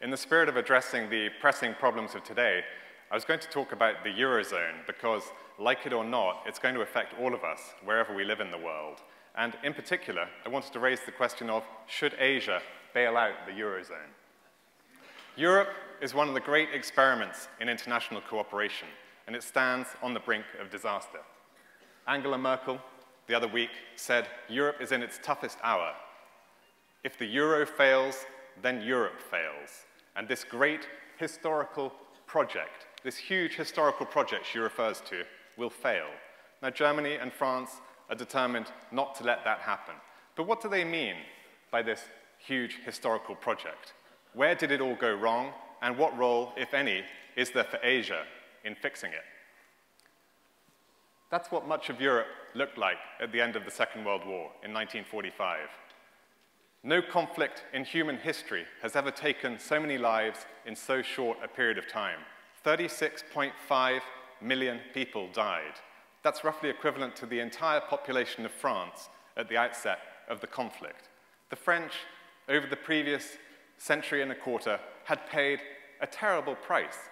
In the spirit of addressing the pressing problems of today, I was going to talk about the Eurozone because, like it or not, it's going to affect all of us, wherever we live in the world. And in particular, I wanted to raise the question of, should Asia bail out the Eurozone? Europe is one of the great experiments in international cooperation, and it stands on the brink of disaster. Angela Merkel, the other week, said Europe is in its toughest hour. If the euro fails, then Europe fails. And this great historical project, this huge historical project she refers to, will fail. Now, Germany and France are determined not to let that happen. But what do they mean by this huge historical project? Where did it all go wrong, and what role, if any, is there for Asia in fixing it? That's what much of Europe looked like at the end of the Second World War in 1945. No conflict in human history has ever taken so many lives in so short a period of time. 36.5 million people died. That's roughly equivalent to the entire population of France at the outset of the conflict. The French, over the previous century and a quarter, had paid a terrible price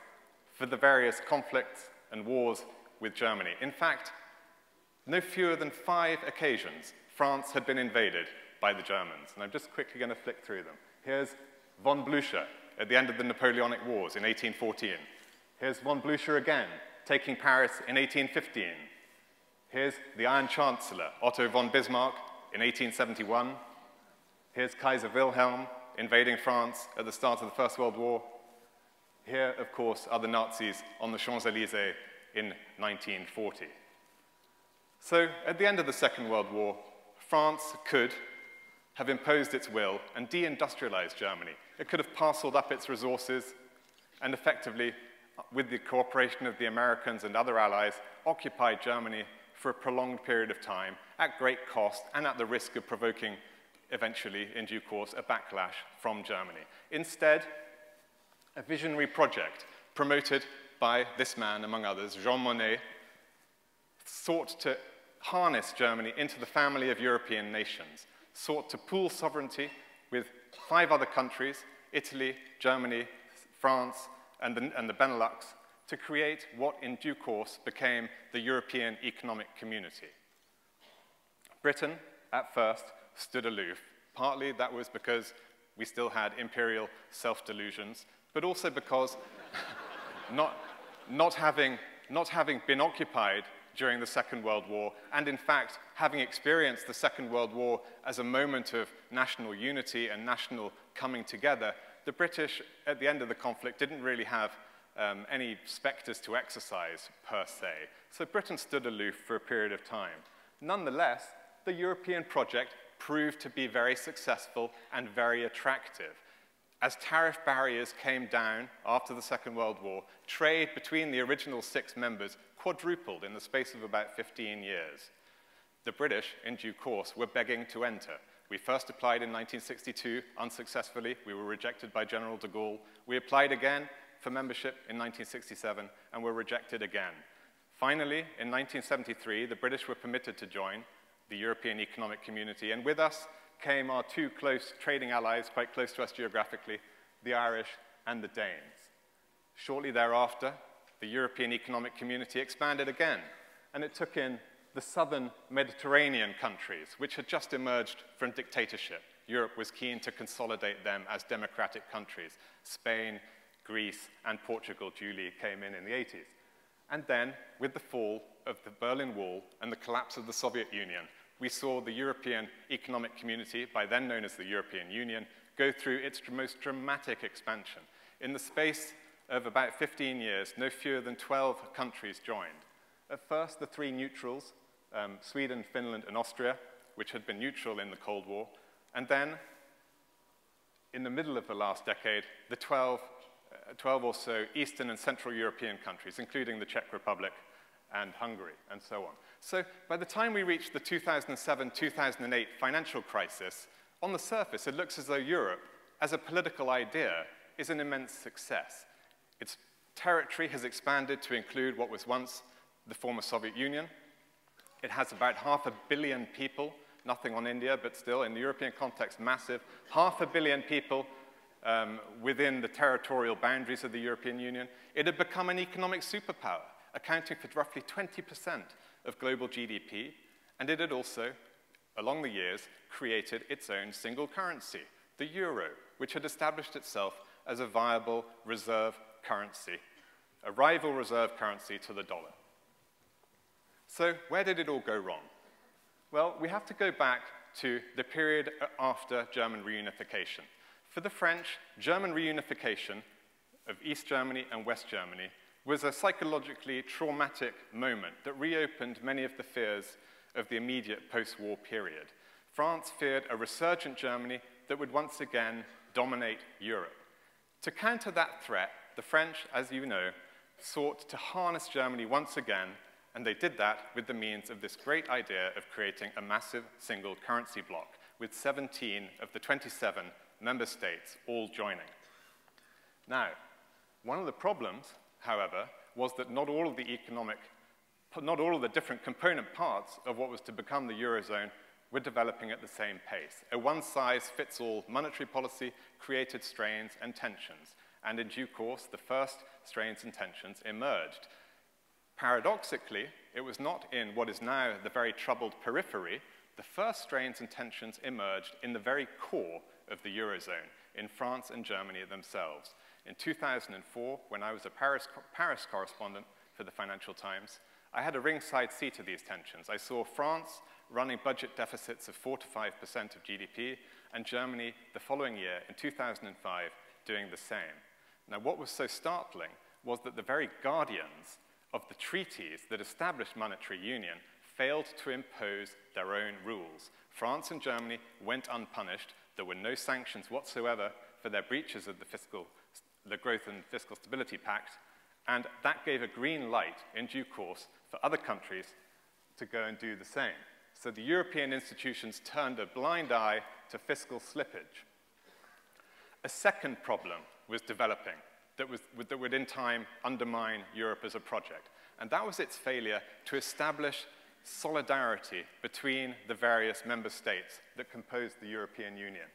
for the various conflicts and wars with Germany. In fact, no fewer than 5 occasions, France had been invaded by the Germans. And I'm just quickly going to flick through them. Here's von Blücher at the end of the Napoleonic Wars in 1814. Here's von Blücher again, taking Paris in 1815. Here's the Iron Chancellor, Otto von Bismarck, in 1871. Here's Kaiser Wilhelm invading France at the start of the First World War. Here, of course, are the Nazis on the Champs-Élysées in 1940. So, at the end of the Second World War, France could have imposed its will and deindustrialized Germany. It could have parceled up its resources and effectively, with the cooperation of the Americans and other allies, occupied Germany for a prolonged period of time at great cost and at the risk of provoking, eventually, in due course, a backlash from Germany. Instead, a visionary project promoted by this man, among others, Jean Monnet, sought to harness Germany into the family of European nations, sought to pool sovereignty with 5 other countries, Italy, Germany, France, and the Benelux, to create what in due course became the European Economic Community. Britain, at first, stood aloof. Partly that was because we still had imperial self-delusions, but also because not having been occupied during the Second World War, and in fact, having experienced the Second World War as a moment of national unity and national coming together, the British, at the end of the conflict, didn't really have any specters to exercise, per se. So Britain stood aloof for a period of time. Nonetheless, the European project proved to be very successful and very attractive. As tariff barriers came down after the Second World War, trade between the original 6 members quadrupled in the space of about 15 years. The British, in due course, were begging to enter. We first applied in 1962, unsuccessfully. We were rejected by General de Gaulle. We applied again for membership in 1967, and were rejected again. Finally, in 1973, the British were permitted to join the European Economic Community, and with us came our 2 close trading allies, quite close to us geographically, the Irish and the Danes. Shortly thereafter, the European Economic Community expanded again, and it took in the southern Mediterranean countries, which had just emerged from dictatorship. Europe was keen to consolidate them as democratic countries. Spain, Greece, and Portugal duly came in the 80s. And then, with the fall of the Berlin Wall and the collapse of the Soviet Union, we saw the European Economic Community, by then known as the European Union, go through its most dramatic expansion. In the space of about 15 years, no fewer than 12 countries joined. At first, the 3 neutrals, Sweden, Finland, and Austria, which had been neutral in the Cold War, and then, in the middle of the last decade, the 12 or so Eastern and Central European countries, including the Czech Republic and Hungary, and so on. So by the time we reached the 2007-2008 financial crisis, on the surface, it looks as though Europe, as a political idea, is an immense success. Its territory has expanded to include what was once the former Soviet Union. It has about 500 million people, nothing on India, but still, in the European context, massive. 500 million people within the territorial boundaries of the European Union. It had become an economic superpower, accounting for roughly 20% of global GDP, and it had also, along the years, created its own single currency, the euro, which had established itself as a viable reserve currency, a rival reserve currency to the dollar. So where did it all go wrong? Well, we have to go back to the period after German reunification. For the French, German reunification of East Germany and West Germany was a psychologically traumatic moment that reopened many of the fears of the immediate post-war period. France feared a resurgent Germany that would once again dominate Europe. To counter that threat, the French, as you know, sought to harness Germany once again, and they did that with the means of this great idea of creating a massive single currency bloc, with 17 of the 27 member states all joining. Now, one of the problems, however, was that not all of the different component parts of what was to become the Eurozone were developing at the same pace. A one-size-fits-all monetary policy created strains and tensions, and in due course, the first strains and tensions emerged. Paradoxically, it was not in what is now the very troubled periphery. The first strains and tensions emerged in the very core of the Eurozone, in France and Germany themselves. In 2004, when I was a Paris correspondent for the Financial Times, I had a ringside seat to these tensions. I saw France running budget deficits of 4 to 5% of GDP, and Germany the following year, in 2005, doing the same. Now, what was so startling was that the very guardians of the treaties that established monetary union failed to impose their own rules. France and Germany went unpunished. There were no sanctions whatsoever for their breaches of the Growth and Fiscal Stability Pact, and that gave a green light in due course for other countries to go and do the same. So the European institutions turned a blind eye to fiscal slippage. A second problem was developing that would in time undermine Europe as a project, and that was its failure to establish solidarity between the various member states that composed the European Union.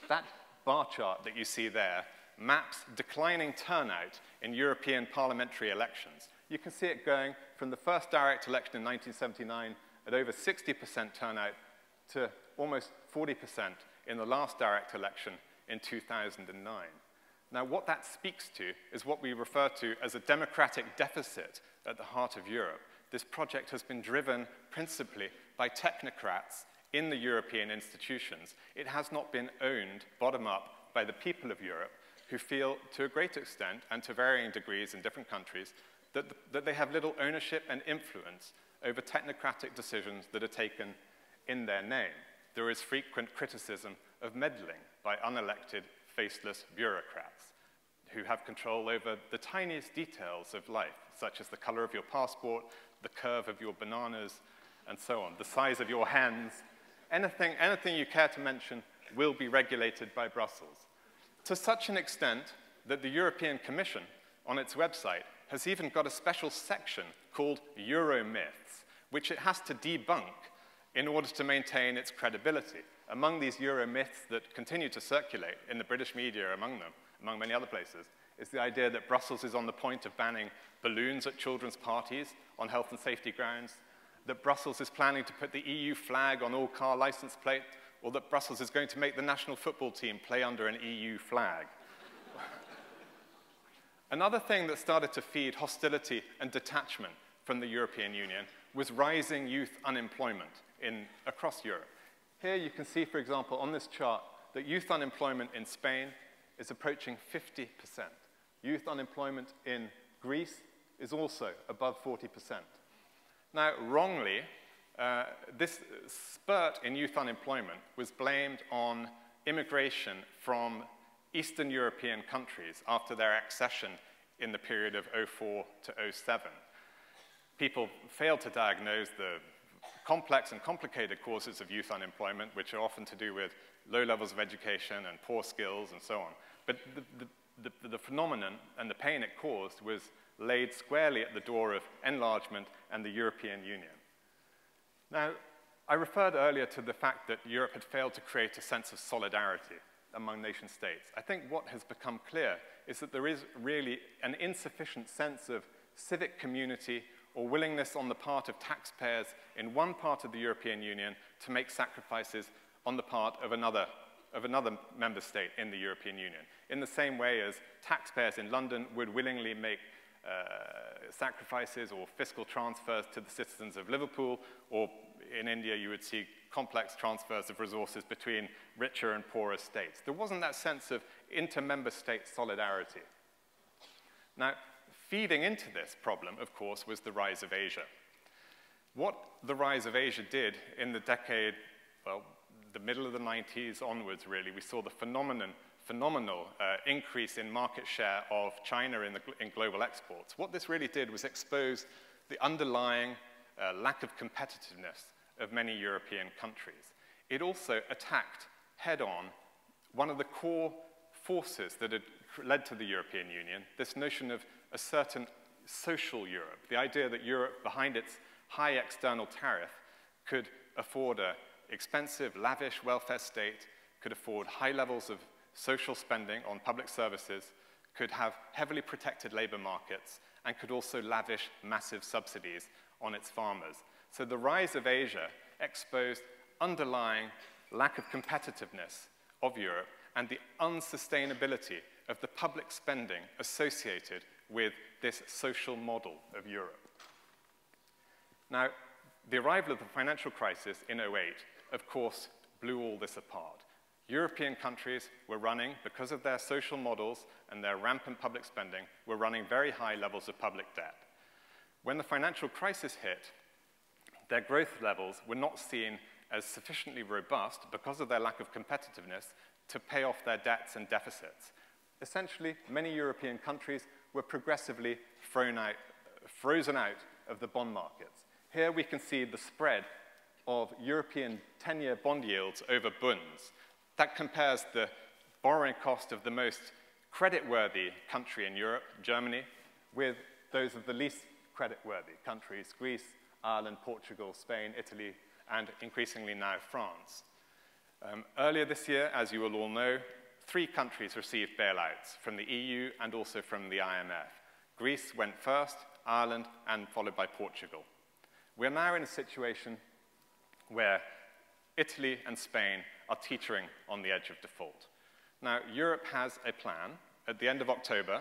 That bar chart that you see there maps declining turnout in European parliamentary elections. You can see it going from the first direct election in 1979 at over 60% turnout to almost 40% in the last direct election in 2009. Now, what that speaks to is what we refer to as a democratic deficit at the heart of Europe. This project has been driven principally by technocrats in the European institutions. It has not been owned bottom-up by the people of Europe, who feel, to a great extent, and to varying degrees in different countries, that they have little ownership and influence over technocratic decisions that are taken in their name. There is frequent criticism of meddling by unelected, faceless bureaucrats who have control over the tiniest details of life, such as the color of your passport, the curve of your bananas, and so on, the size of your hands. Anything you care to mention will be regulated by Brussels. To such an extent that the European Commission, on its website, has even got a special section called Euro Myths, which it has to debunk in order to maintain its credibility. Among these Euro myths that continue to circulate in the British media, among many other places, is the idea that Brussels is on the point of banning balloons at children's parties on health and safety grounds, that Brussels is planning to put the EU flag on all car license plates, or that Brussels is going to make the national football team play under an EU flag. Another thing that started to feed hostility and detachment from the European Union was rising youth unemployment across Europe. Here you can see, for example, on this chart, that youth unemployment in Spain is approaching 50%. Youth unemployment in Greece is also above 40%. Now, wrongly, this spurt in youth unemployment was blamed on immigration from Eastern European countries after their accession in the period of 2004 to 2007. People failed to diagnose the complex and complicated causes of youth unemployment, which are often to do with low levels of education and poor skills and so on. But the phenomenon and the pain it caused was laid squarely at the door of enlargement and the European Union. Now, I referred earlier to the fact that Europe had failed to create a sense of solidarity. among nation states. I think what has become clear is that there is really an insufficient sense of civic community or willingness on the part of taxpayers in one part of the European Union to make sacrifices on the part of another member state in the European Union. In the same way as taxpayers in London would willingly make sacrifices or fiscal transfers to the citizens of Liverpool, or in India you would see complex transfers of resources between richer and poorer states. There wasn't that sense of inter-member state solidarity. Now, feeding into this problem, of course, was the rise of Asia. What the rise of Asia did in the decade, well, the middle of the 90s onwards, really, we saw the phenomenal increase in market share of China in global exports. What this really did was expose the underlying lack of competitiveness of many European countries. It also attacked head-on one of the core forces that had led to the European Union, this notion of a certain social Europe, the idea that Europe, behind its high external tariff, could afford an expensive, lavish welfare state, could afford high levels of social spending on public services, could have heavily protected labor markets, and could also lavish massive subsidies on its farmers. So the rise of Asia exposed underlying lack of competitiveness of Europe and the unsustainability of the public spending associated with this social model of Europe. Now, the arrival of the financial crisis in 2008, of course, blew all this apart. European countries were running, because of their social models and their rampant public spending, were running very high levels of public debt. When the financial crisis hit, their growth levels were not seen as sufficiently robust because of their lack of competitiveness to pay off their debts and deficits. Essentially, many European countries were progressively frozen out of the bond markets. Here we can see the spread of European 10-year bond yields over bunds. That compares the borrowing cost of the most creditworthy country in Europe, Germany, with those of the least creditworthy countries, Greece, Ireland, Portugal, Spain, Italy, and increasingly now France. Earlier this year, as you will all know, 3 countries received bailouts from the EU and also from the IMF. Greece went first, Ireland, and followed by Portugal. We're now in a situation where Italy and Spain are teetering on the edge of default. Now, Europe has a plan. At the end of October,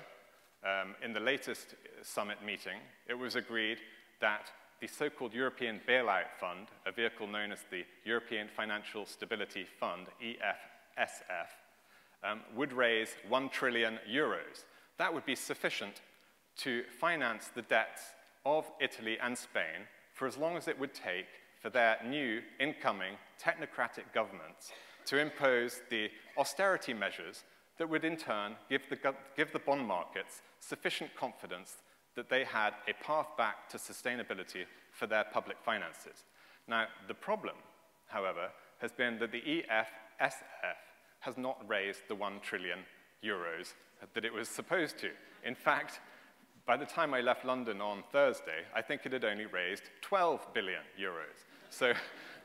in the latest summit meeting, it was agreed that the so-called European Bailout Fund, a vehicle known as the European Financial Stability Fund, EFSF, would raise 1 trillion euros. That would be sufficient to finance the debts of Italy and Spain for as long as it would take for their new incoming technocratic governments to impose the austerity measures that would in turn give the bond markets sufficient confidence that they had a path back to sustainability for their public finances. Now, the problem, however, has been that the EFSF has not raised the 1 trillion euros that it was supposed to. In fact, by the time I left London on Thursday, I think it had only raised 12 billion euros. So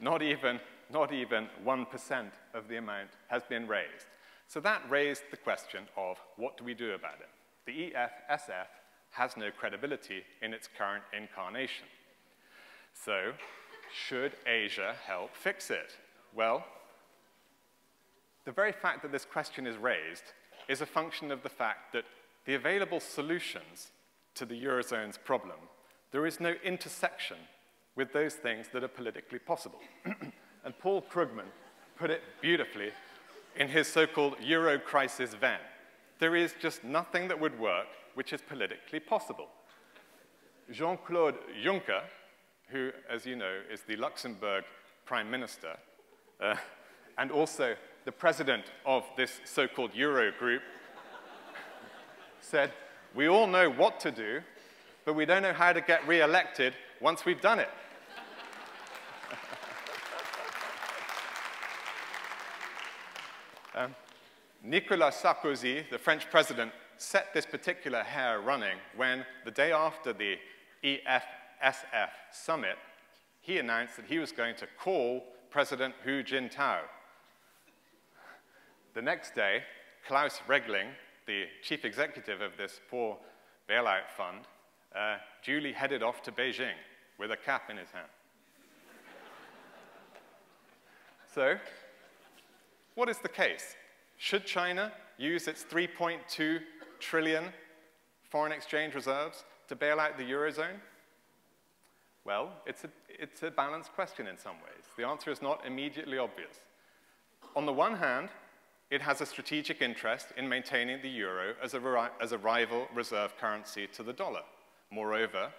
not even 1% of the amount has been raised. So that raised the question of what do we do about it? The EFSF has no credibility in its current incarnation. So, should Asia help fix it? Well, the very fact that this question is raised is a function of the fact that the available solutions to the Eurozone's problem, there is no intersection with those things that are politically possible. And Paul Krugman put it beautifully in his so-called Euro crisis Venn. There is just nothing that would work which is politically possible. Jean-Claude Juncker, who, as you know, is the Luxembourg Prime Minister, and also the president of this so-called Euro group, said, "We all know what to do, but we don't know how to get re-elected once we've done it." Nicolas Sarkozy, the French president, set this particular hare running when, the day after the EFSF summit, he announced that he was going to call President Hu Jintao. The next day, Klaus Regling, the chief executive of this poor bailout fund, duly headed off to Beijing with a cap in his hand. So, what is the case? Should China use its 3.2 trillion foreign exchange reserves to bail out the Eurozone? Well, it's a balanced question in some ways. The answer is not immediately obvious. On the one hand, it has a strategic interest in maintaining the euro as a rival reserve currency to the dollar. Moreover,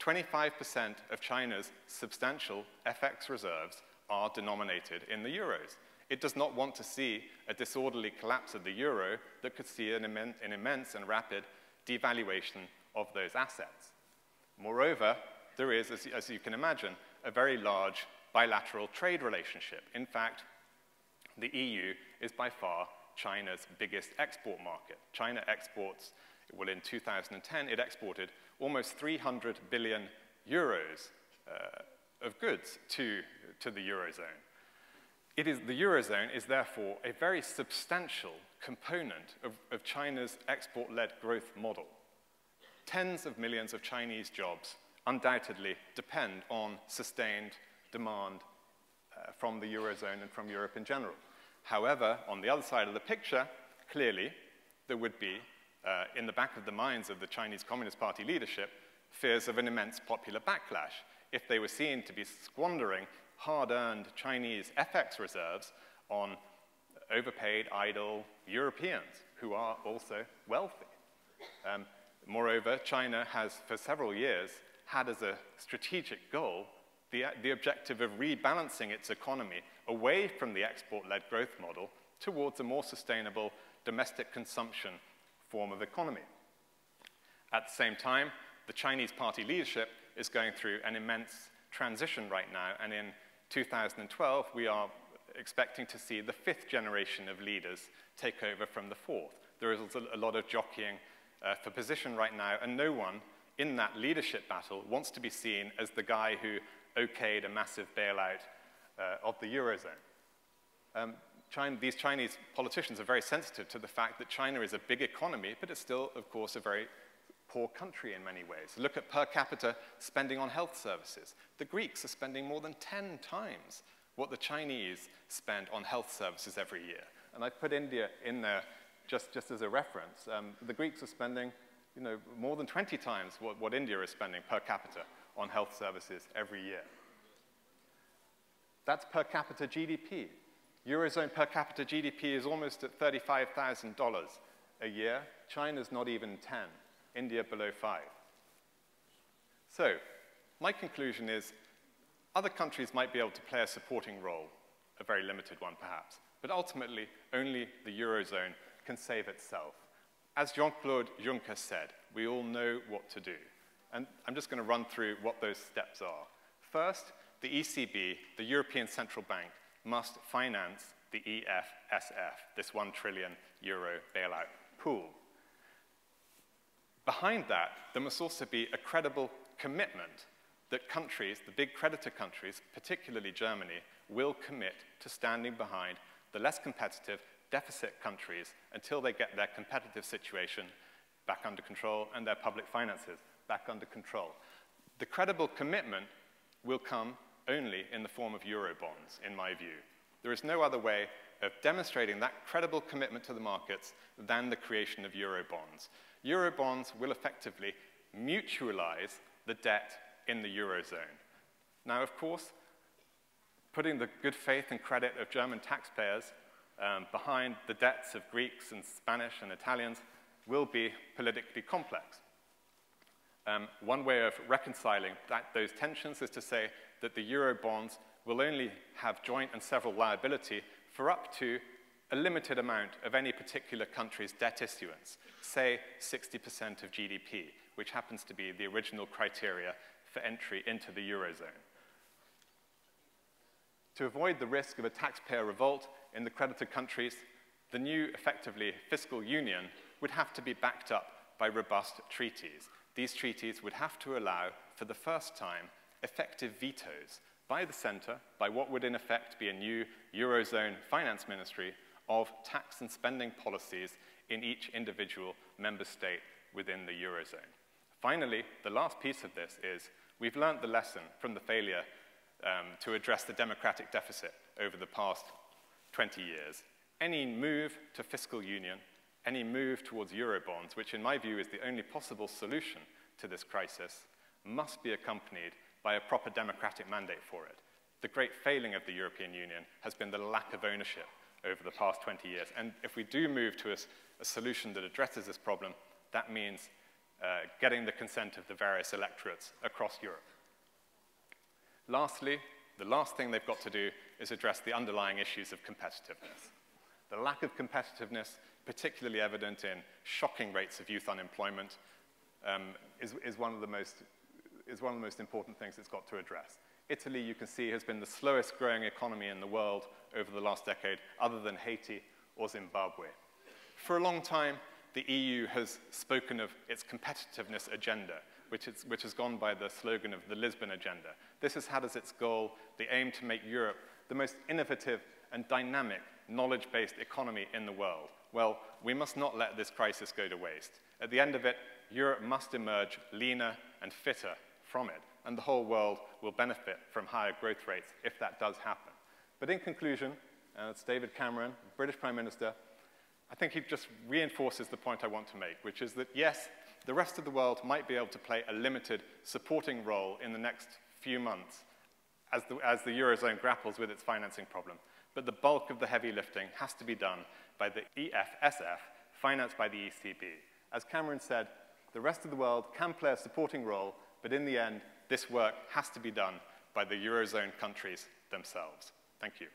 25% of China's substantial FX reserves are denominated in the euros. It does not want to see a disorderly collapse of the euro that could see an immense and rapid devaluation of those assets. Moreover, there is, as you can imagine, a very large bilateral trade relationship. In fact, the EU is by far China's biggest export market. China exports, well, in 2010, it exported almost 300 billion euros of goods to the Eurozone. The Eurozone is therefore a very substantial component of China's export-led growth model. Tens of millions of Chinese jobs undoubtedly depend on sustained demand from the Eurozone and from Europe in general. However, on the other side of the picture, clearly, there would be, in the back of the minds of the Chinese Communist Party leadership, fears of an immense popular backlash if they were seen to be squandering hard-earned Chinese FX reserves on overpaid, idle Europeans who are also wealthy. Moreover, China has, for several years, had as a strategic goal the objective of rebalancing its economy away from the export-led growth model towards a more sustainable domestic consumption form of economy. At the same time, the Chinese party leadership is going through an immense transition right now, and in 2012, we are expecting to see the 5th generation of leaders take over from the 4th. There is a lot of jockeying for position right now, and no one in that leadership battle wants to be seen as the guy who okayed a massive bailout of the Eurozone. These Chinese politicians are very sensitive to the fact that China is a big economy, but it's still, of course, a very poor country in many ways. Look at per capita spending on health services. The Greeks are spending more than 10 times what the Chinese spend on health services every year. And I put India in there just as a reference. The Greeks are spending more than 20 times what India is spending per capita on health services every year. That's per capita GDP. Eurozone per capita GDP is almost at $35,000 a year. China's not even 10. India below 5. So, my conclusion is other countries might be able to play a supporting role, a very limited one perhaps, but ultimately only the Eurozone can save itself. As Jean-Claude Juncker said, we all know what to do. And I'm just going to run through what those steps are. First, the ECB, the European Central Bank, must finance the EFSF, this €1 trillion bailout pool. Behind that, there must also be a credible commitment that countries, the big creditor countries, particularly Germany, will commit to standing behind the less competitive deficit countries until they get their competitive situation back under control and their public finances back under control. The credible commitment will come only in the form of Eurobonds, in my view. There is no other way of demonstrating that credible commitment to the markets than the creation of Eurobonds. Eurobonds will effectively mutualize the debt in the Eurozone. Now, of course, putting the good faith and credit of German taxpayers behind the debts of Greeks and Spanish and Italians will be politically complex. One way of reconciling those tensions is to say that the Eurobonds will only have joint and several liability for up to a limited amount of any particular country's debt issuance, say 60% of GDP, which happens to be the original criteria for entry into the Eurozone. To avoid the risk of a taxpayer revolt in the creditor countries, the new, effectively, fiscal union would have to be backed up by robust treaties. These treaties would have to allow, for the first time, effective vetoes by the center, by what would in effect be a new Eurozone finance ministry, of tax and spending policies in each individual member state within the Eurozone. Finally, the last piece of this is we've learned the lesson from the failure to address the democratic deficit over the past 20 years. Any move to fiscal union, any move towards Eurobonds, which in my view is the only possible solution to this crisis, must be accompanied by a proper democratic mandate for it. The great failing of the European Union has been the lack of ownership over the past 20 years. And if we do move to a solution that addresses this problem, that means getting the consent of the various electorates across Europe. Lastly, the last thing they've got to do is address the underlying issues of competitiveness. The lack of competitiveness, particularly evident in shocking rates of youth unemployment, is one of the most important things it's got to address. Italy, you can see, has been the slowest growing economy in the world over the last decade, other than Haiti or Zimbabwe. For a long time, the EU has spoken of its competitiveness agenda, which has gone by the slogan of the Lisbon Agenda. This has had as its goal the aim to make Europe the most innovative and dynamic knowledge-based economy in the world. Well, we must not let this crisis go to waste. At the end of it, Europe must emerge leaner and fitter from it, and the whole world will benefit from higher growth rates if that does happen. But in conclusion, it's David Cameron, British Prime Minister, I think he just reinforces the point I want to make, which is that, yes, the rest of the world might be able to play a limited supporting role in the next few months as the Eurozone grapples with its financing problem. But the bulk of the heavy lifting has to be done by the EFSF, financed by the ECB. As Cameron said, the rest of the world can play a supporting role, but in the end, this work has to be done by the Eurozone countries themselves. Thank you.